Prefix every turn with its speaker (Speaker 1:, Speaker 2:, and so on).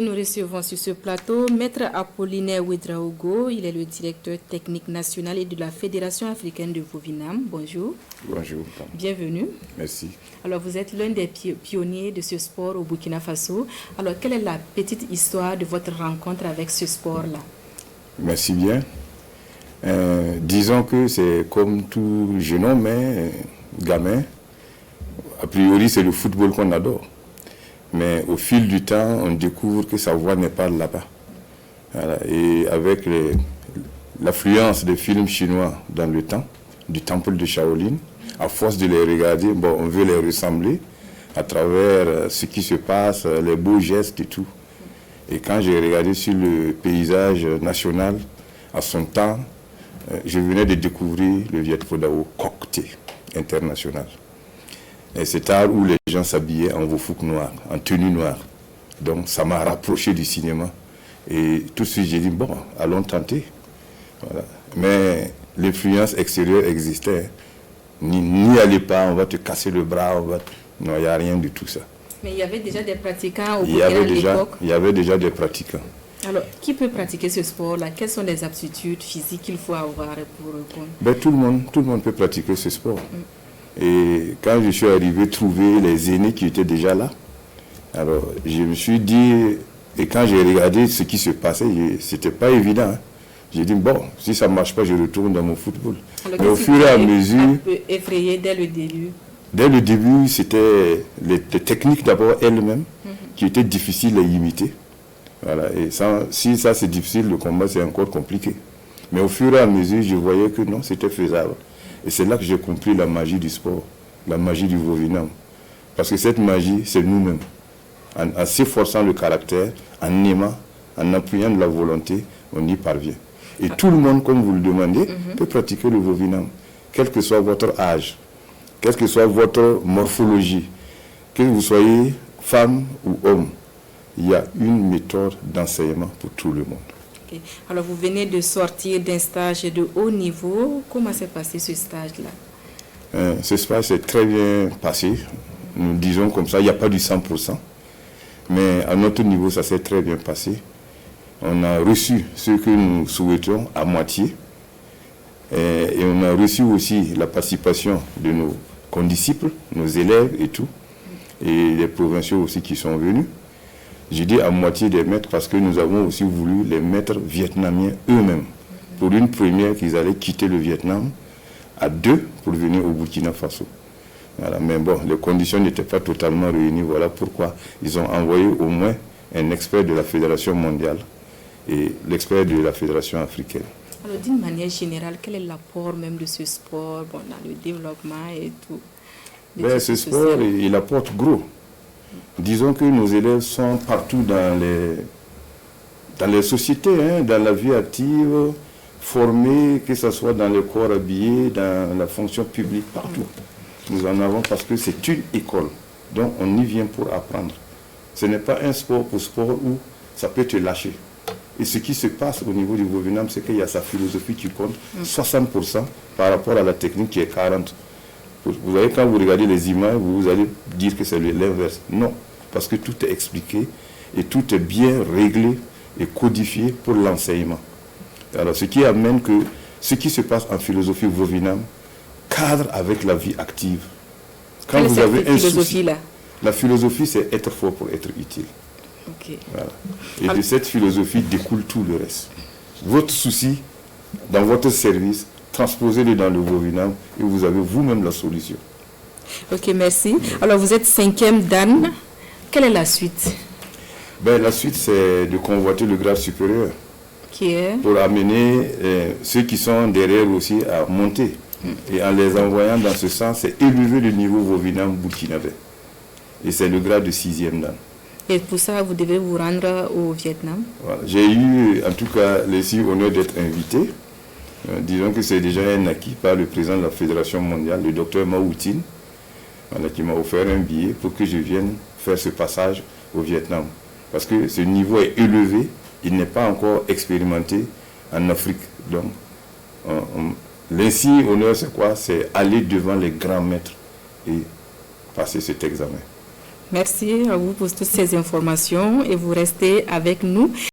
Speaker 1: Nous recevons sur ce plateau Maître Apollinaire Ouedraogo. Il est le directeur technique national et de la Fédération africaine de Vovinam. Bonjour.
Speaker 2: Bonjour.
Speaker 1: Bienvenue.
Speaker 2: Merci.
Speaker 1: Alors, vous êtes l'un des pionniers de ce sport au Burkina Faso. Alors, quelle est la petite histoire de votre rencontre avec ce sport-là?
Speaker 2: Merci bien. Disons que c'est comme tout jeune homme, gamin. A priori, c'est le football qu'on adore. Mais au fil du temps, on découvre que sa voix n'est pas là-bas. Voilà. Et avec l'affluence des films chinois dans le temps, du temple de Shaolin, à force de les regarder, on veut les ressembler à travers ce qui se passe, les beaux gestes et tout. Et quand j'ai regardé sur le paysage national, à son temps, je venais de découvrir le Viet Vo Dao Coq-Té international. Et c'est art où les gens s'habillaient en vofouk noir, en tenue noire. Donc ça m'a rapproché du cinéma. Et tout de suite j'ai dit, allons tenter. Voilà. Mais l'influence extérieure existait. N'y allez pas, on va te casser le bras. Non, il n'y a rien de tout ça.
Speaker 1: Mais il y avait déjà des pratiquants au Burkina à l'époque.
Speaker 2: Il y avait déjà des pratiquants.
Speaker 1: Alors, qui peut pratiquer ce sport-là? Quelles sont les aptitudes physiques qu'il faut avoir pour répondre?
Speaker 2: Tout le monde peut pratiquer ce sport. Et quand je suis arrivé trouver les aînés qui étaient déjà là, alors je me suis dit, et quand j'ai regardé ce qui se passait, c'était pas évident. J'ai dit, si ça ne marche pas, je retourne dans mon football.
Speaker 1: Alors,
Speaker 2: mais au fur et à mesure...
Speaker 1: Un peu effrayé dès le début?
Speaker 2: Dès le début, c'était les techniques d'abord elles-mêmes qui étaient difficiles à imiter. Voilà. Et si ça c'est difficile, le combat c'est encore compliqué. Mais au fur et à mesure, je voyais que non, c'était faisable. Et c'est là que j'ai compris la magie du sport, la magie du Vovinam. Parce que cette magie, c'est nous-mêmes. En s'efforçant le caractère, en aimant, en appuyant de la volonté, on y parvient. Et tout le monde, comme vous le demandez, peut pratiquer le Vovinam, quel que soit votre âge, quelle que soit votre morphologie, que vous soyez femme ou homme. Il y a une méthode d'enseignement pour tout le monde.
Speaker 1: Okay. Alors, vous venez de sortir d'un stage de haut niveau. Comment s'est passé ce stage-là?
Speaker 2: Ce stage s'est très bien passé. Nous disons comme ça, il n'y a pas du 100%. Mais à notre niveau, ça s'est très bien passé. On a reçu ce que nous souhaitions à moitié. Et on a reçu aussi la participation de nos condisciples, nos élèves et tout. Et les provinciaux aussi qui sont venus. J'ai dit à moitié des maîtres parce que nous avons aussi voulu les maîtres vietnamiens eux-mêmes. Pour une première, qu'ils allaient quitter le Vietnam à deux pour venir au Burkina Faso. Voilà. Mais les conditions n'étaient pas totalement réunies. Voilà pourquoi ils ont envoyé au moins un expert de la Fédération mondiale et l'expert de la Fédération africaine.
Speaker 1: Alors, d'une manière générale, quel est l'apport même de ce sport dans le développement et tout?
Speaker 2: Ce sport, il apporte gros. Disons que nos élèves sont partout dans les sociétés, dans la vie active, formés, que ce soit dans les corps habillés, dans la fonction publique, partout. Nous en avons parce que c'est une école. Donc on y vient pour apprendre. Ce n'est pas un sport pour sport où ça peut te lâcher. Et ce qui se passe au niveau du Vovinam, c'est qu'il y a sa philosophie qui compte 60% par rapport à la technique qui est 40%. Vous voyez, quand vous regardez les images, vous allez dire que c'est l'inverse. Non, parce que tout est expliqué et tout est bien réglé et codifié pour l'enseignement. Alors, ce qui amène que ce qui se passe en philosophie Vovinam cadre avec la vie active.
Speaker 1: Quand vous avez une philosophie-là?
Speaker 2: La philosophie, c'est être fort pour être utile.
Speaker 1: Okay.
Speaker 2: Voilà. Et de cette philosophie découle tout le reste. Votre souci, dans votre service, transposez-le dans le Vovinam et vous avez vous-même la solution.
Speaker 1: Ok, merci. Alors, vous êtes 5e Dan. Quelle est la suite?
Speaker 2: La suite, c'est de convoiter le grade supérieur.
Speaker 1: Qui est?
Speaker 2: Pour amener ceux qui sont derrière aussi à monter. Et en les envoyant dans ce sens, c'est élever le niveau Vovinam burkinabé. Et c'est le grade de 6e Dan.
Speaker 1: Et pour ça, vous devez vous rendre au Vietnam?
Speaker 2: Voilà. J'ai eu, en tout cas, l'honneur d'être invité. Disons que c'est déjà un acquis par le président de la Fédération mondiale, le docteur Mao Tin, qui m'a offert un billet pour que je vienne faire ce passage au Vietnam. Parce que ce niveau est élevé, il n'est pas encore expérimenté en Afrique. Donc, l'insigne honneur, c'est quoi? C'est aller devant les grands maîtres et passer cet examen.
Speaker 1: Merci à vous pour toutes ces informations et vous restez avec nous.